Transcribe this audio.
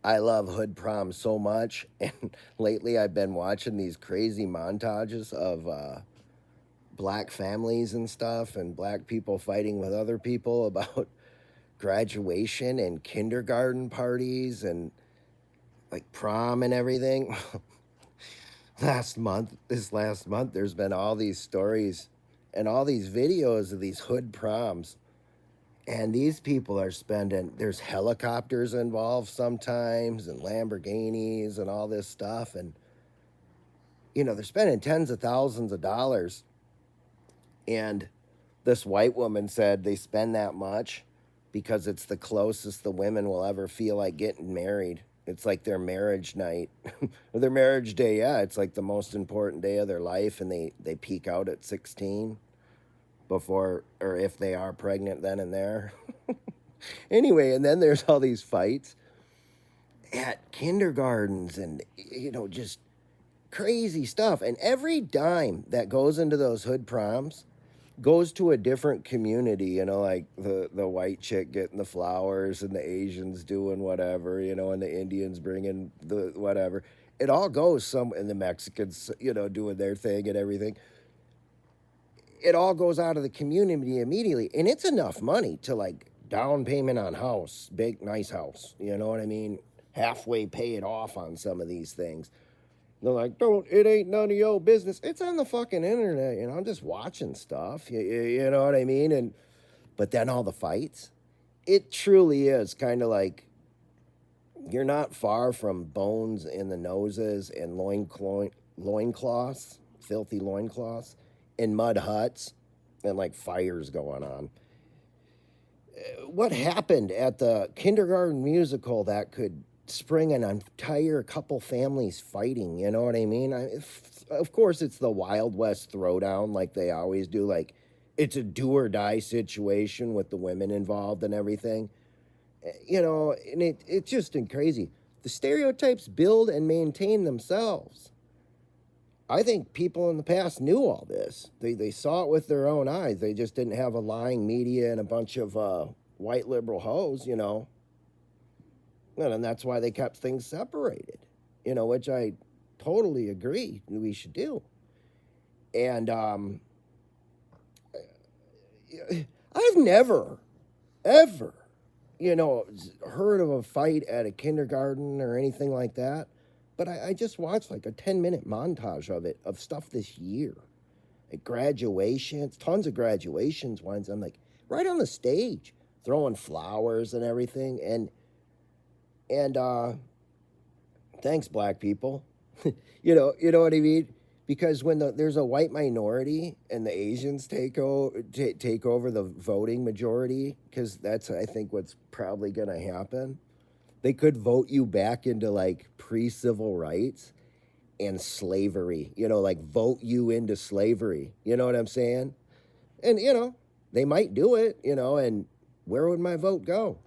I love hood prom so much, and lately I've been watching these crazy montages of black families and stuff, and black people fighting with other people about graduation and kindergarten parties and like prom and everything. This last month, there's been all these stories and all these videos of these hood proms. And these people are spending, there's helicopters involved sometimes and Lamborghinis and all this stuff. And, they're spending tens of thousands of dollars. And this white woman said they spend that much because it's the closest the women will ever feel like getting married. It's like their marriage night, or their marriage day. Yeah, it's like the most important day of their life, and they peak out at 16 before, or if they are pregnant then and there. Anyway, and then there's all these fights at kindergartens and just crazy stuff. And every dime that goes into those hood proms goes to a different community, like the white chick getting the flowers and the Asians doing whatever, and the Indians bringing the whatever. It all goes and the Mexicans, doing their thing and everything. It all goes out of the community immediately. And it's enough money to like down payment on house, big, nice house. You know what I mean? Halfway pay it off on some of these things. They're like, it ain't none of your business. It's on the fucking internet, I'm just watching stuff, you know what I mean? But then all the fights, it truly is kind of like you're not far from bones in the noses and loincloths, filthy loincloths, and mud huts, and like fires going on. What happened at the kindergarten musical that could spring an entire couple families fighting, you know what I mean? Of course, it's the Wild West throwdown like they always do. Like, it's a do or die situation with the women involved and everything. And it's just crazy. The stereotypes build and maintain themselves. I think people in the past knew all this. They saw it with their own eyes. They just didn't have a lying media and a bunch of white liberal hoes, And that's why they kept things separated, which I totally agree we should do. And I've never, ever, heard of a fight at a kindergarten or anything like that. But I just watched like a 10-minute montage of it, of stuff this year. Like graduations, tons of graduations ones. I'm like, right on the stage, throwing flowers and everything. And thanks, black people. You know what I mean? Because when there's a white minority and the Asians take over the voting majority, because that's, I think, what's probably going to happen. They could vote you back into like pre-civil rights and slavery, like vote you into slavery. You know what I'm saying? And, they might do it, and where would my vote go?